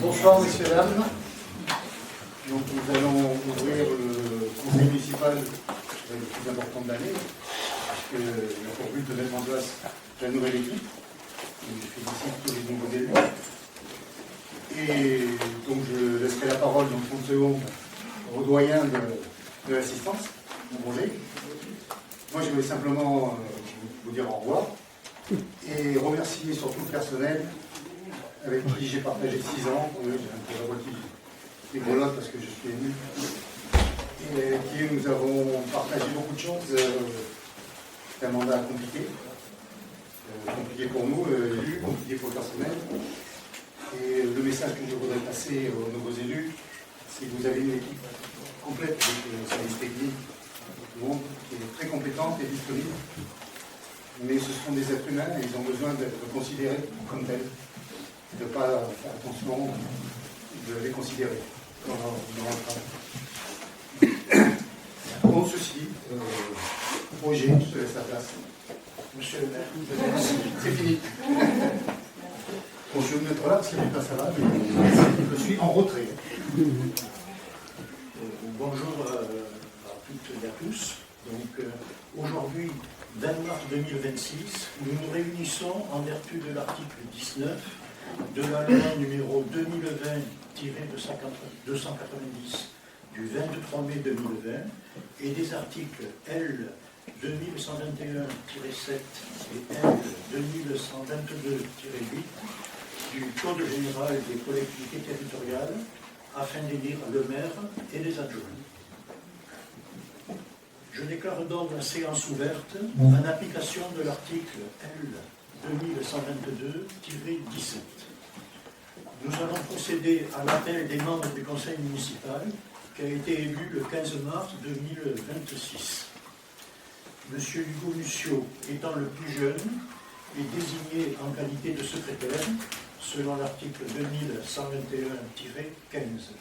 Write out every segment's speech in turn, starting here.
Bonsoir messieurs, dames. Donc nous allons ouvrir le conseil municipal le plus important de l'année, puisqu'il a pour but de mettre en place la nouvelle équipe. Donc, je félicite tous les nouveaux élus. Et donc je laisserai la parole dans 30 secondes au doyen de l'assistance, Roger. Moi je voulais simplement vous dire au revoir et remercier surtout le personnel avec qui j'ai partagé 6 ans. Oui, j'ai un peu la voix qui grelotte parce que je suis élu. Et avec qui nous avons partagé beaucoup de choses. C'est un mandat compliqué. Compliqué pour nous, élus, compliqué pour le personnel. Et le message que je voudrais passer aux nouveaux élus, c'est que vous avez une équipe complète avec le service technique, tout le monde qui est très compétente et disponible. Mais ce sont des êtres humains et ils ont besoin d'être considérés comme tels. De ne pas faire attention, de les considérer dans leur travail. Pour ceci, Roger, je te laisse la place. Monsieur le maire, c'est fini. Bon, je vais me mettre là parce qu'il n'est pas ça va, mais je suis en retrait. Bonjour à toutes et à tous. Donc aujourd'hui, 20 mars 2026, nous nous réunissons en vertu de l'article 19 de la loi numéro 2020-290 du 23 mai 2020 et des articles L 2121-7 et L 2122-8 du Code général des collectivités territoriales afin d'élire le maire et les adjoints. Je déclare donc la séance ouverte en application de l'article L 2122-17. Nous allons procéder à l'appel des membres du conseil municipal qui a été élu le 15 mars 2026. Monsieur Hugo Mussio, étant le plus jeune, est désigné en qualité de secrétaire selon l'article 2121-15.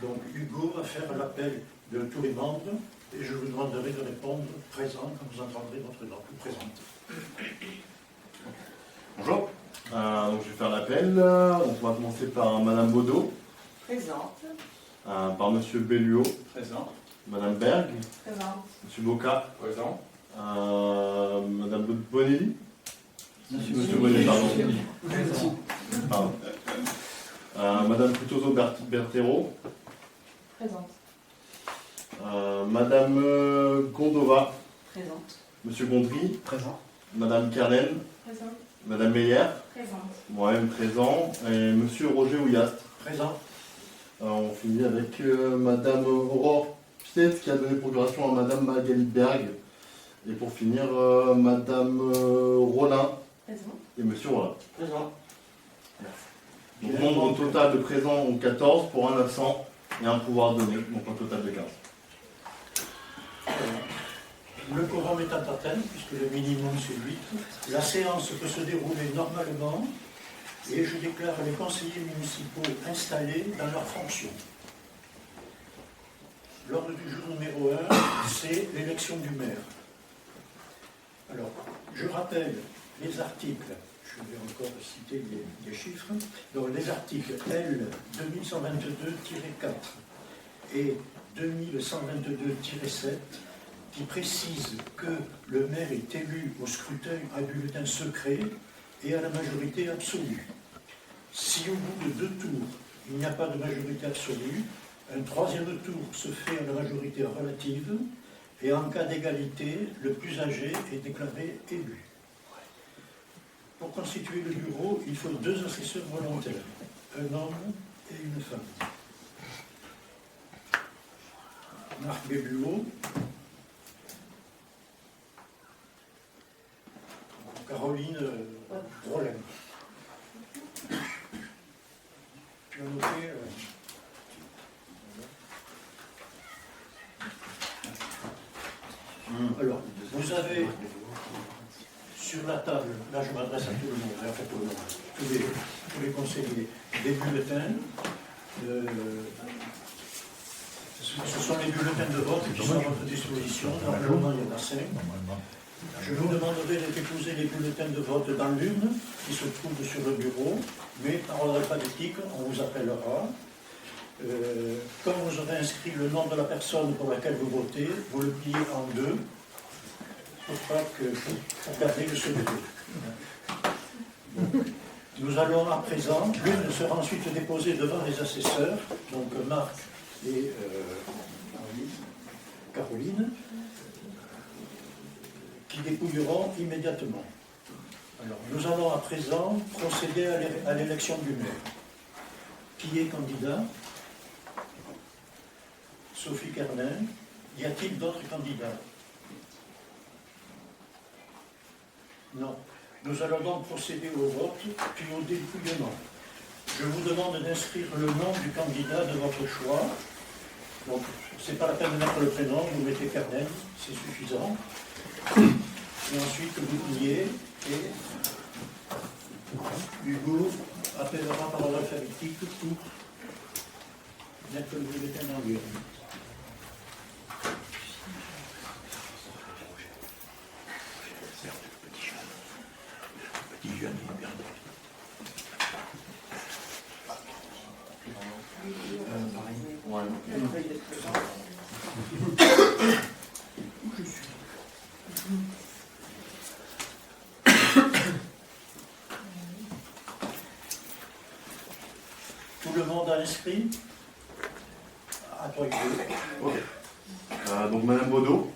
Donc Hugo va faire l'appel de tous les membres et je vous demanderai de répondre présent quand vous entendrez votre nom. Vous présente. Bonjour, donc je vais faire l'appel. Donc on va commencer par Madame Baudot. Présente. Par Monsieur Belluot. Présent. Madame Berg. Présente. Monsieur Boca. Présent. Madame Bonelli. Monsieur Bonelli, pardon. Pardon. Madame Frutoso Bertero. Présente. Madame Gondova. Présente. Monsieur Gondry. Présent. Madame Kerlen. Présente. Madame Meyer. Présente. Moi-même présent. Et Monsieur Roger Ouillast. Présent. On finit avec Madame Aurore Piet qui a donné procuration à Madame Magali Berg. Et pour finir, Madame Rollin Présente. et Monsieur Rollin. Présent. Donc nombre total de présents ont 14 pour un absent et un pouvoir donné, donc un total de 15. Le quorum est atteint, puisque le minimum c'est 8. La séance peut se dérouler normalement et je déclare les conseillers municipaux installés dans leurs fonctions. L'ordre du jour numéro 1, c'est l'élection du maire. Alors, je rappelle les articles, je vais encore citer les chiffres, donc les articles L 2122-4 et 2122-7 qui précisent que le maire est élu au scrutin à bulletin secret et à la majorité absolue. Si au bout de 2 tours, il n'y a pas de majorité absolue, un 3e tour se fait à la majorité relative et en cas d'égalité, le plus âgé est déclaré élu. Pour constituer le bureau, il faut 2 assesseurs volontaires, un homme et une femme. Marc Belluot, Caroline Rollin. Tu as noté Alors, vous avez sur la table, là je m'adresse à tout le monde, à tout le monde, tous les conseillers, des bulletins. Ce sont les bulletins de vote qui sont à votre disposition. Normalement, il y en a 5. Je vous demanderai de déposer les bulletins de vote dans l'urne qui se trouve sur le bureau, mais par ordre alphabétique, on vous appellera. Comme vous aurez inscrit le nom de la personne pour laquelle vous votez, vous le pliez en deux pour garder le secret. Nous allons à présent, l'urne sera ensuite déposée devant les assesseurs, donc Marc et Caroline, qui dépouilleront immédiatement. Alors, nous allons à présent procéder à l'élection du maire. Qui est candidat? Sophie Kernin. Y a-t-il d'autres candidats? Non. Nous allons donc procéder au vote, puis au dépouillement. Je vous demande d'inscrire le nom du candidat de votre choix. Donc, c'est pas la peine de mettre le prénom, vous mettez Kernin, c'est suffisant. Et ensuite, vous pliez et Hugo appellera par ordre alphabétique pour mettre le bulletin dans l'urne. Petit jeune, il est perdu. Tout le monde a inscrit? À toi, Hugo. Ok. Donc Madame Baudot.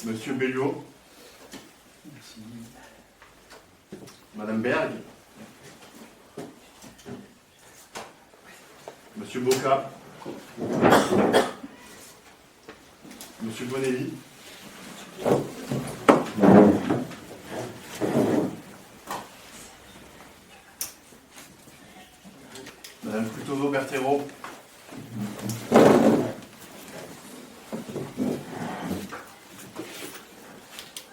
Monsieur Belliot. Madame Berg. Monsieur Boca. Monsieur Bonelli. Madame Cutovo-Bertero.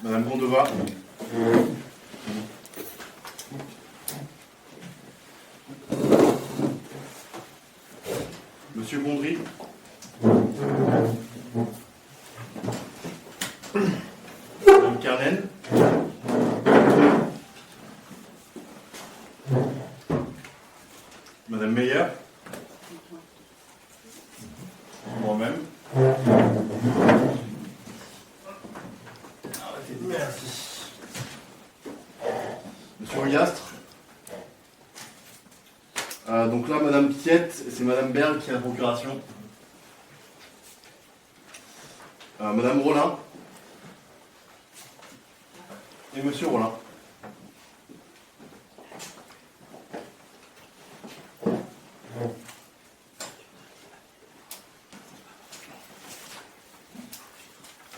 Madame Gondova. Monsieur Gondry. Madame Carnen. Madame Meyer. Moi-même. Merci. Monsieur Ogliastre. Donc là, Madame Piette, c'est Madame Berg qui a la procuration. Madame Rollin. Et Monsieur Rollin.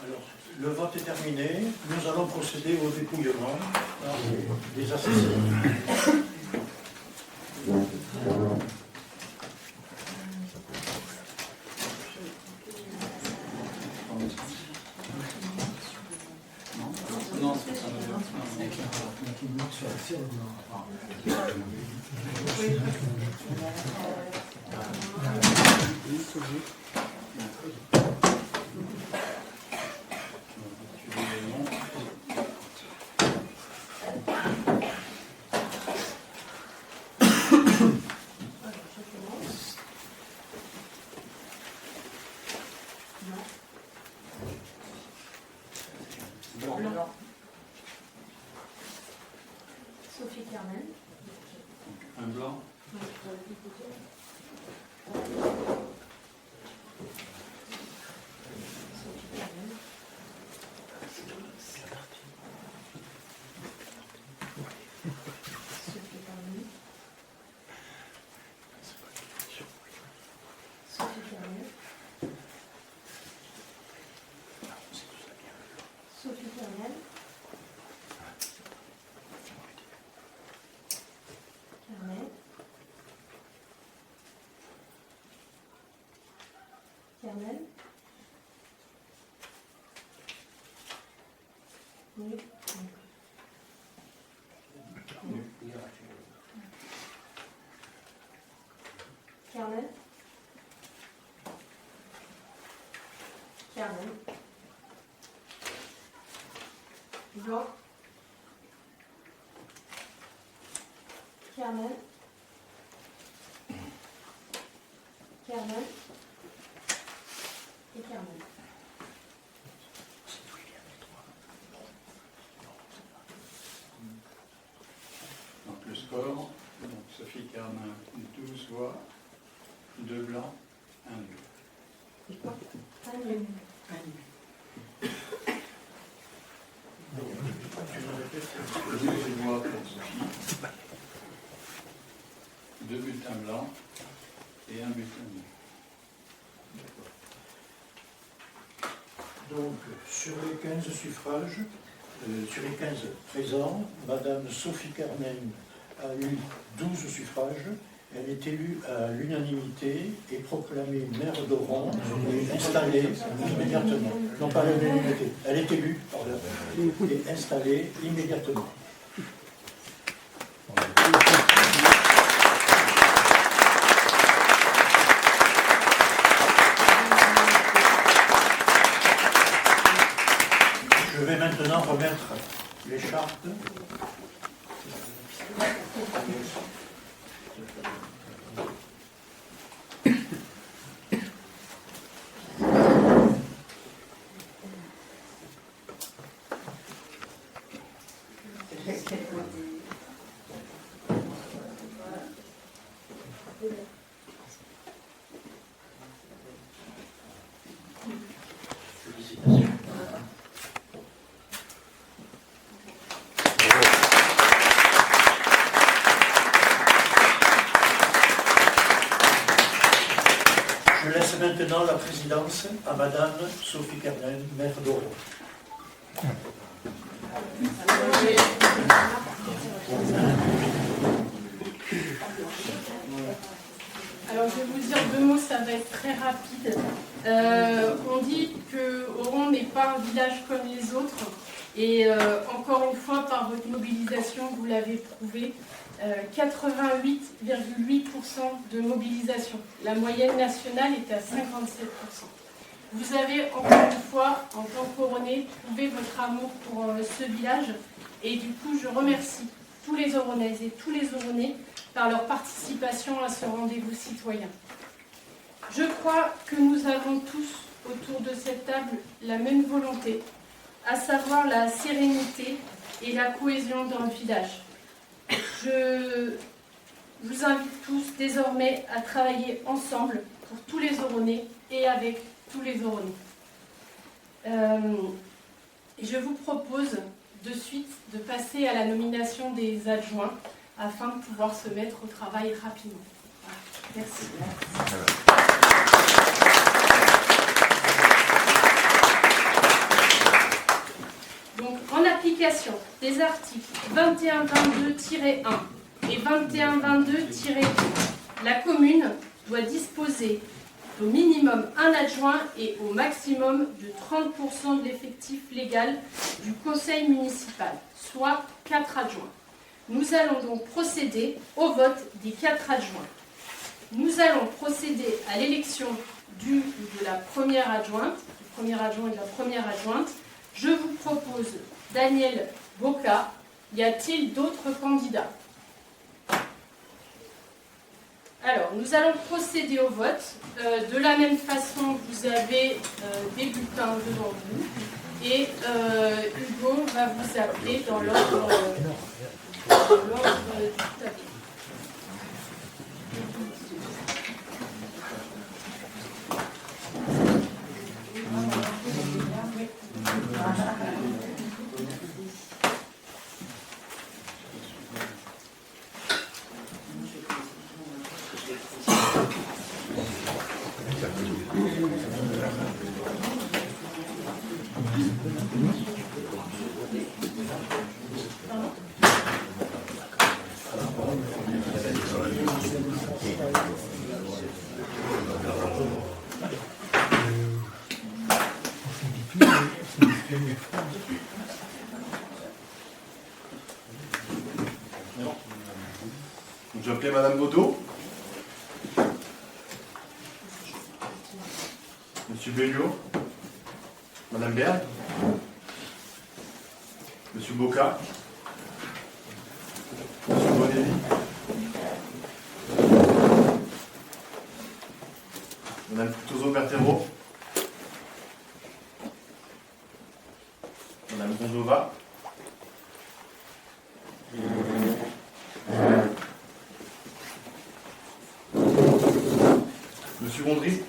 Alors, le vote est terminé. Nous allons procéder au dépouillement par les assesseurs. Blanc. Sophie Kernen. Un blanc. Sophie Kernen. Kernen. Kernen. Oui. Kernen. Carmen. Blanc. Carmen. Carmen. Et Carmen. Donc le score, donc Sophie Carmin, 12 voix, 2 blancs, 1 nul. Un nul. Douze voix pour Sophie, 2 bulletins blancs et 1 bulletin nul. Donc, sur les 15 suffrages, sur les 15 présents, Madame Sophie Carmen a eu 12 suffrages. Elle est élue à l'unanimité et proclamée maire d'Oran et installée immédiatement. Non, pas à l'unanimité. Elle est élue, pardon, et installée immédiatement. Je vais maintenant remettre l'écharpe. Félicitations. Je laisse maintenant la présidence à Madame Sophie Carmen, maire d'Oran. Alors je vais vous dire 2 mots, ça va être très rapide. On dit que Oran n'est pas un village comme les autres. Et encore une fois, par votre mobilisation, vous l'avez prouvé, 88,8% de mobilisation. La moyenne nationale est à 57%. Vous avez encore une fois, en tant qu'Oranais, prouvé votre amour pour ce village. Et du coup, je remercie tous les Oranaises et tous les Oranais par leur participation à ce rendez-vous citoyen. Je crois que nous avons tous, autour de cette table, la même volonté, à savoir la sérénité et la cohésion dans le village. Je vous invite tous désormais à travailler ensemble pour tous les Oranais et avec tous les Oranais. Et je vous propose de suite de passer à la nomination des adjoints afin de pouvoir se mettre au travail rapidement. Voilà. Merci. Donc, en application des articles 2122-1 et 2122-2, la commune doit disposer au minimum un adjoint et au maximum de 30% de l'effectif légal du conseil municipal, soit 4 adjoints. Nous allons donc procéder au vote des 4 adjoints. Nous allons procéder à l'élection du ou de la première adjointe, du premier adjoint et de la première adjointe. Je vous propose Daniel Boca. Y a-t-il d'autres candidats? Alors, nous allons procéder au vote. De la même façon, vous avez des bulletins devant vous. Et Hugo va vous appeler dans l'ordre du tablier. Donc, je vais appeler Madame Baudot. Monsieur Belliot. Madame Berg, Monsieur Boca, Monsieur Bonelli, Madame Cutozo-Bertero, Madame Gondova, Monsieur Gondry,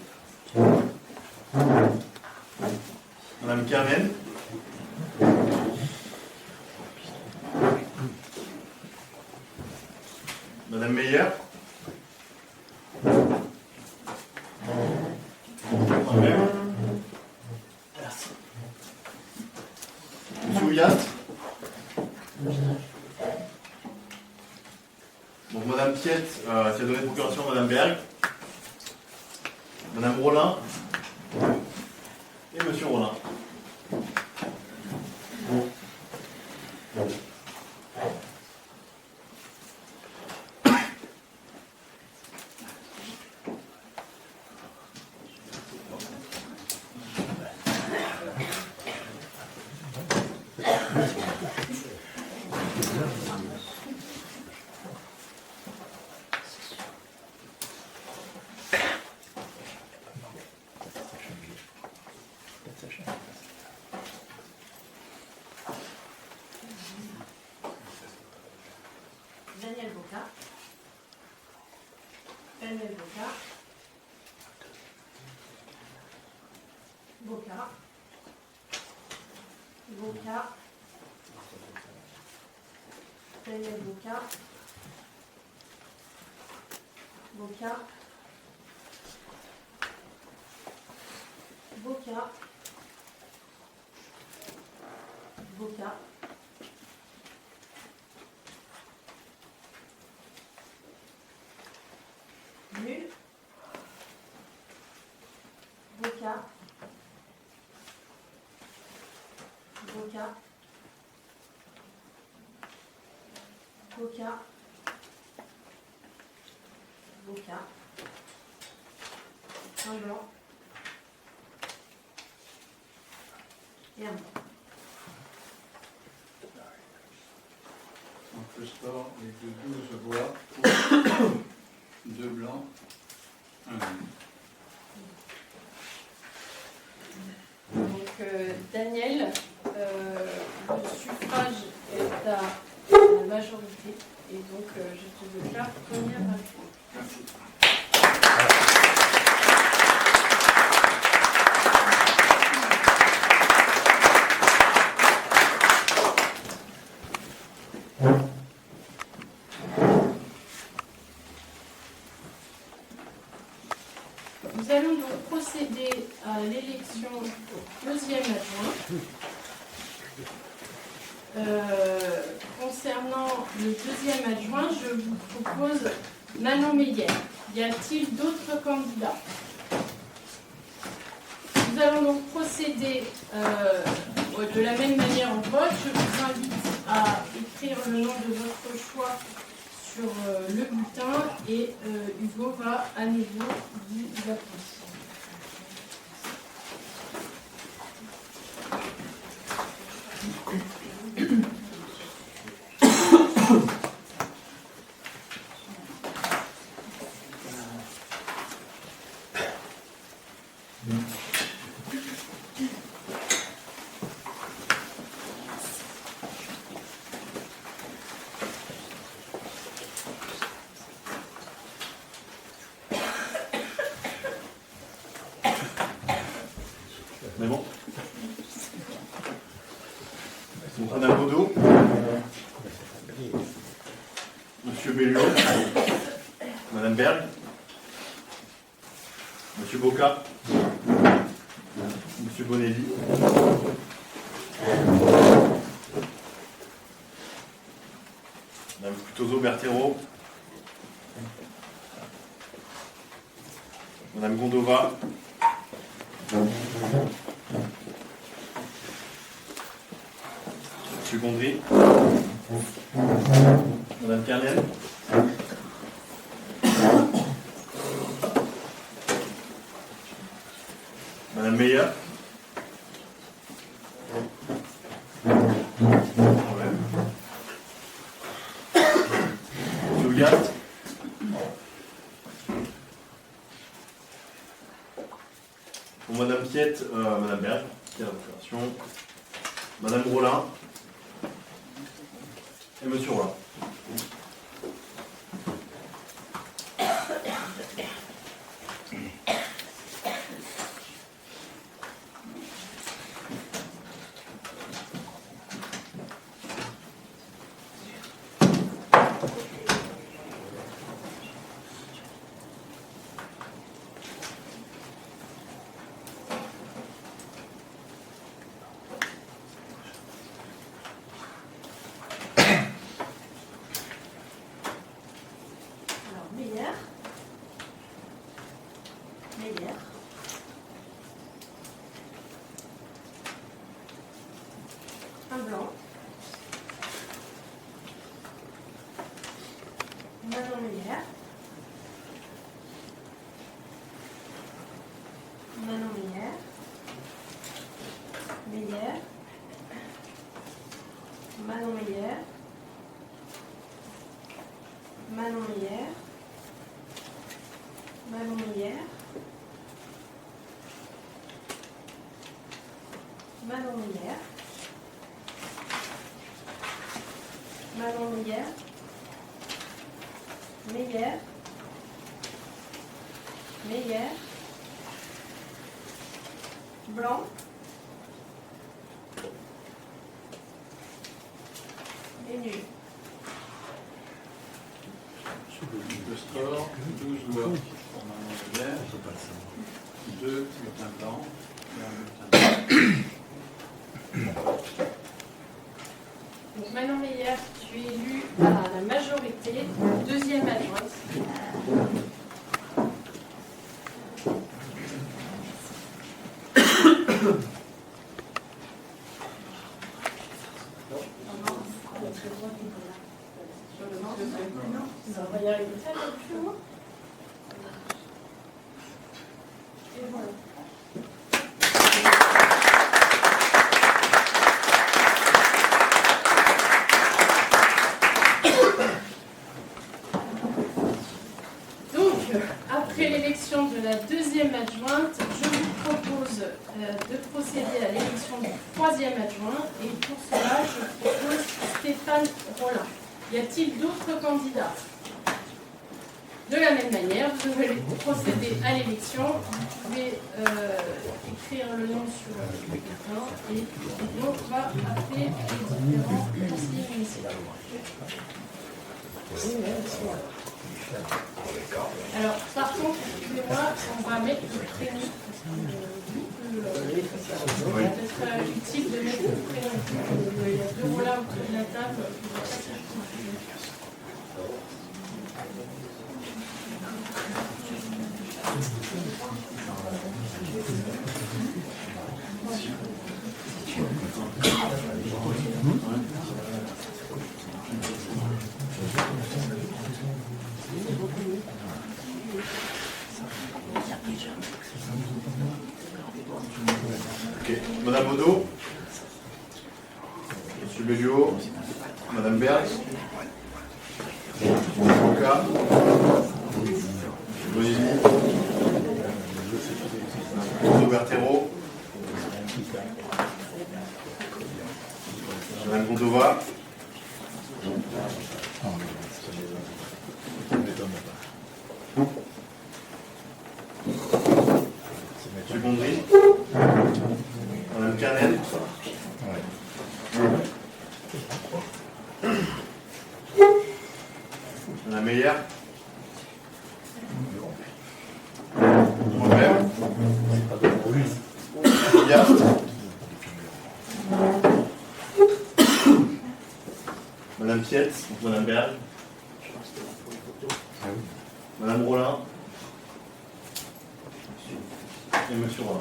Madame Carmen, Madame Meyer, Monsieur Ouliat, donc Madame Piette qui a donné procuration à Madame Berg, Madame Rollin et Monsieur Rollin. Daniel Boca. Daniel Boca. Boca. Boca. Daniel Boca. Boca. Boca. Boca. Nul. Boca. Boca. Boca. Boca. Un blanc. Et un blanc. Donc le score est de 12 voix pour 2 blancs, 1 nul. Donc Daniel, le suffrage est à la majorité et donc je te déclare première adjointe. Merci. Nous allons donc procéder à l'élection du deuxième adjoint. Concernant le deuxième adjoint, je vous propose Manon Meyer. Y a-t-il d'autres candidats? Nous allons donc procéder de la même manière au vote. Je vous invite à écrire le nom de votre choix sur le bulletin et Hugo va à nouveau vous appeler. Mais bon. Donc Madame Baudot, Monsieur Bellion, Madame Berg, Monsieur Boca, Monsieur Bonelli, Madame Cutozo-Bertero, Madame Gondova, Monsieur Gondry, Madame Carnel, Madame Meyer, problème. Monsieur Houlgast. Pour Madame Piette, Madame Berge, qui a la procuration. Madame Rollin. Et Monsieur Rollin. Alors, Meyer. Meyer. Un blanc. Manon Meyer. Manon Meyer. Meyer. Manon Meyer. Manon Meyer. Manon Meyer. Manon Meyer. Manon Meyer. Meyer. Meyer. Blanc. Et nul. Le score, 12 voix pour Manon Meyer, 2 bulletins blancs et 1 bulletin noir. Donc Manon Meyer, tu es élue à la majorité, deuxième adjointe. Ça va y arriver tellement plus loin. Et voilà. Donc, après l'élection de la deuxième adjointe, je vous propose de procéder à l'élection du troisième adjoint. Et pour cela, je propose Stéphane Rollin. Y a-t-il d'autres candidats? De la même manière, vous allez procéder à l'élection. Vous pouvez écrire le nom sur le bulletin et on va appeler les différents conseillers municipaux. Alors, par contre, excusez-moi, on va mettre le prénom. Peut-être utile de mettre le prénom. Il y a deux Rollins autour de la table. Ok. Madame Odo. Monsieur Belliot. Madame Berg. Monsieur Boca. Monsieur Bonizzi. Monsieur Bertero. Madame Gondova. Monsieur Gondry. Madame Carnel. Madame Meyer. Moi-même. Yast. Madame Piette, Madame Berge. Madame Rollin. Et Monsieur Rollin.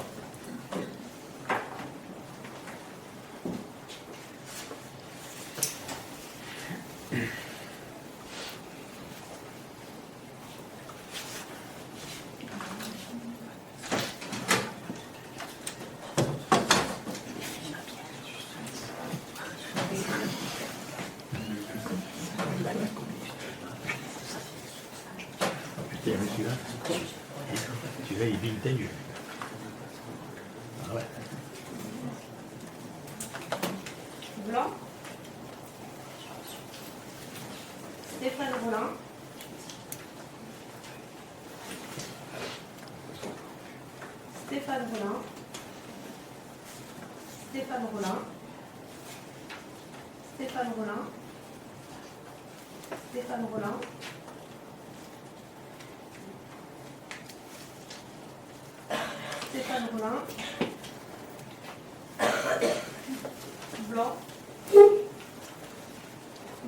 Celui-là, il vit tenu. Ah ouais. Blanc. Stéphane Rollin. Stéphane Rollin. Stéphane Rollin. Stéphane Rollin. Stéphane Rollin. Stéphane Rollin. Blanc.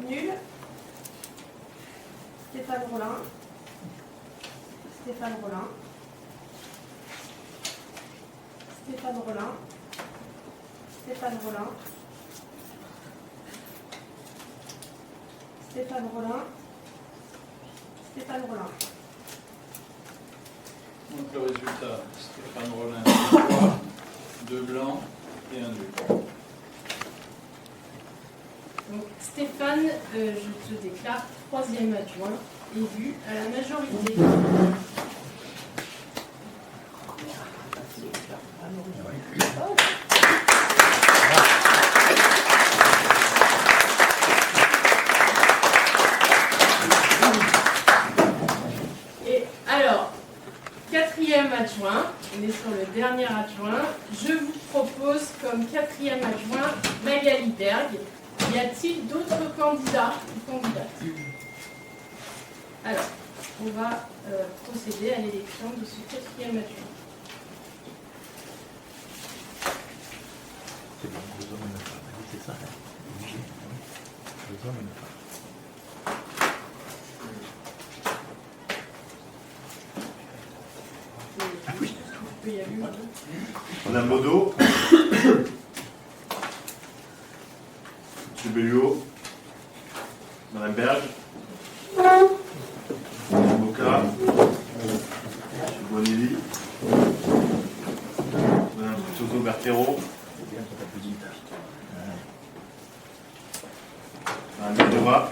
Nul. Stéphane Rollin. Stéphane Rollin. Stéphane Rollin. Stéphane Rollin. Stéphane Rollin. Stéphane Rollin. Donc le résultat, Stéphane Rollin, 3, 2 blancs et un nul. Donc Stéphane, je te déclare 3e adjoint, élu à la majorité. Et alors, 4e adjoint, on est sur le dernier adjoint, je vous propose comme 4e adjoint Magali Berg. Y a-t-il d'autres candidats ou candidates? Alors, on va procéder à l'élection de ce 4e adjoint. C'est bon, 2 hommes et 1 femme. Oui, c'est ça. Hein. 2 hommes et 1 femme. Ah oui. Il y a eu Madame Baudot. Monsieur Belluot. Madame Berge. Madame Boca. Monsieur Bonelli. Madame Soto Bertero. Madame Thomas.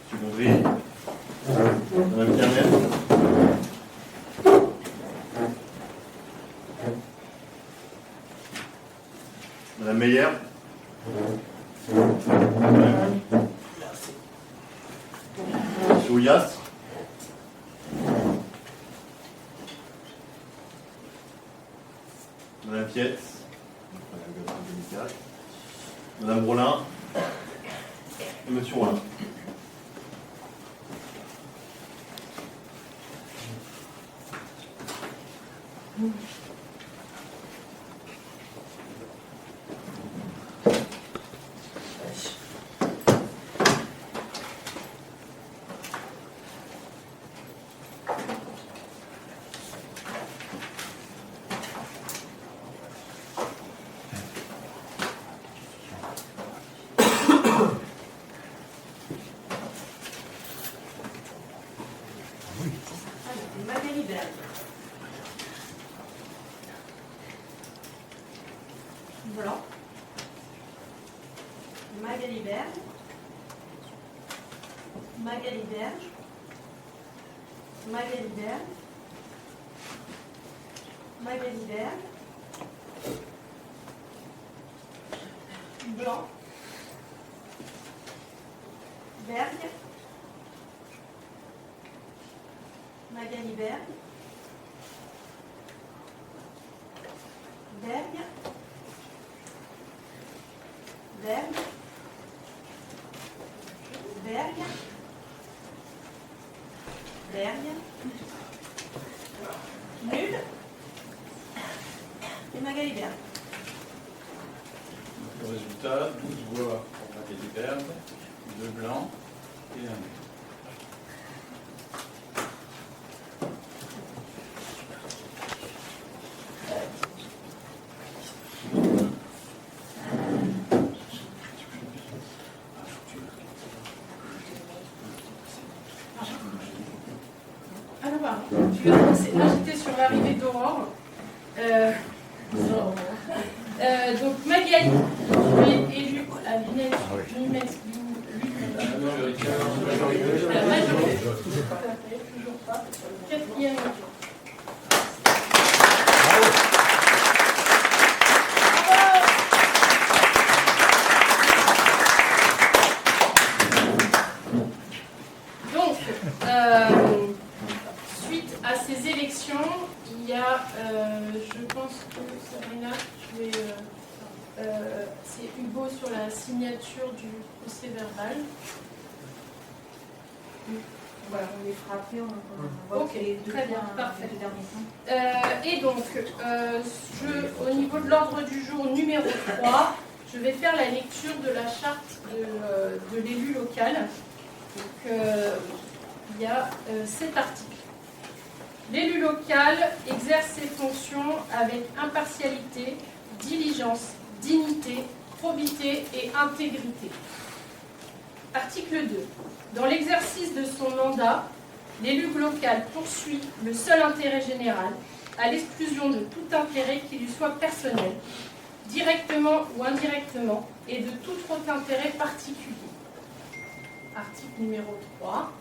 Monsieur Gondry. Madame Kermel. Madame Meyer. Monsieur Ouias. Madame Pietz. Madame Rollin. Et Monsieur Rollin. Magali Berg. Blanc. Magali Berg. Magali Berg. Magali Berg. Magali Berg. Blanc. Berg. Magali Berg. Berg. Berg. Berg. Berg. Nul. Et Magali Berg. Le résultat, 12 voix pour Magali Berg, 2 blancs et un nul. Alors, je vais annoncer. Là, j'étais sur l'arrivée d'Aurore. Donc, Magali, je vais élue à l'UNESCO. La majorité. 4e lecture. Donc, suite à ces élections, il y a, je pense que Sabrina, c'est Hugo sur la signature du procès verbal. Voilà, on les fera après, on va Ok, les deux très bien, points, parfait. les deux derniers points. Et donc, au niveau de l'ordre du jour numéro 3, je vais faire la lecture de la charte de l'élu local. Donc, il y a 7 articles. L'élu local exerce ses fonctions avec impartialité, diligence, dignité, probité et intégrité. Article 2. Dans l'exercice de son mandat, l'élu local poursuit le seul intérêt général, à l'exclusion de tout intérêt qui lui soit personnel, directement ou indirectement, et de tout autre intérêt particulier. Article numéro 3.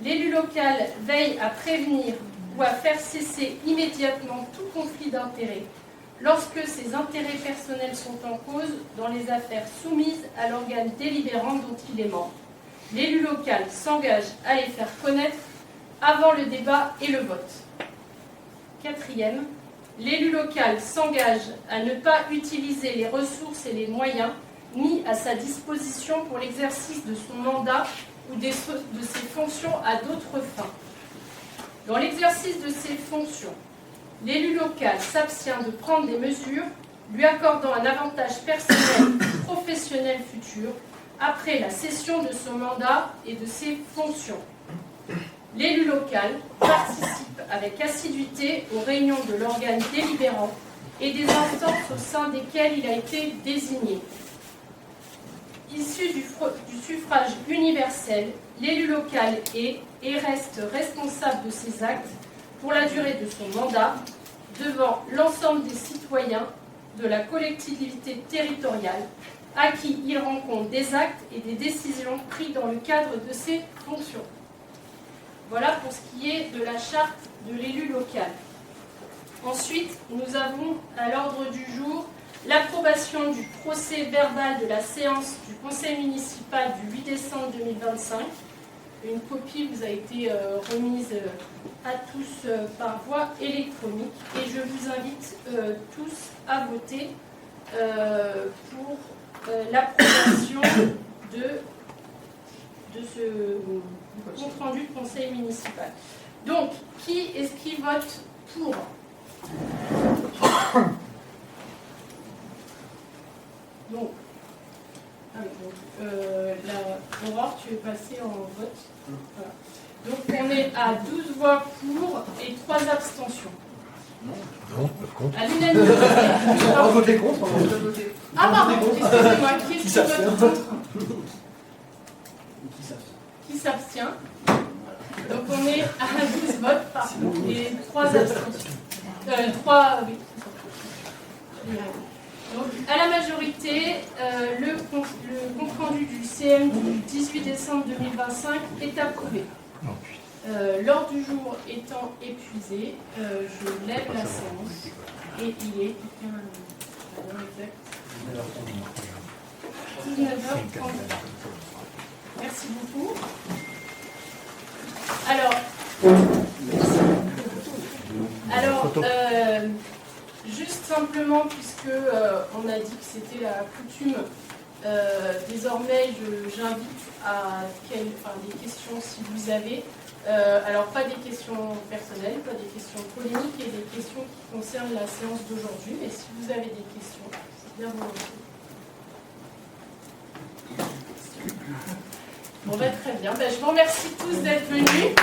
L'élu local veille à prévenir ou à faire cesser immédiatement tout conflit d'intérêts lorsque ses intérêts personnels sont en cause dans les affaires soumises à l'organe délibérant dont il est membre. L'élu local s'engage à les faire connaître avant le débat et le vote. 4e, l'élu local s'engage à ne pas utiliser les ressources et les moyens mis à sa disposition pour l'exercice de son mandat ou de ses fonctions à d'autres fins. Dans l'exercice de ses fonctions, l'élu local s'abstient de prendre des mesures lui accordant un avantage personnel ou professionnel futur après la cession de son mandat et de ses fonctions. L'élu local participe avec assiduité aux réunions de l'organe délibérant et des instances au sein desquelles il a été désigné. Issu du suffrage universel, l'élu local est et reste responsable de ses actes pour la durée de son mandat devant l'ensemble des citoyens de la collectivité territoriale à qui il rend compte des actes et des décisions prises dans le cadre de ses fonctions. Voilà pour ce qui est de la charte de l'élu local. Ensuite, nous avons à l'ordre du jour l'approbation du procès verbal de la séance du conseil municipal du 8 décembre 2025. Une copie vous a été remise à tous par voie électronique et je vous invite tous à voter pour l'approbation de ce compte rendu de conseil municipal. Donc, qui est-ce qui vote pour ? Donc, Aurore, tu es passée en vote. Voilà. Donc, on est à 12 voix pour et 3 abstentions. Non, contre. À l'unanimité. On va voter contre. Ah, pardon, excusez-moi, qui est-ce qui vote contre ? Qui s'abstient ? Donc, on est à 12 votes et 3 abstentions. 3, oui. Donc, à la majorité, le compte rendu du CM du 18 décembre 2025 est approuvé. L'ordre du jour étant épuisé, je lève la séance et il est 19h30. Merci beaucoup. Alors, juste simplement, puisque on a dit que c'était la coutume, désormais j'invite à des questions si vous avez. Alors pas des questions personnelles, pas des questions polémiques et des questions qui concernent la séance d'aujourd'hui, mais si vous avez des questions, c'est bien volontiers. Bon, très bien. Je vous remercie tous d'être venus.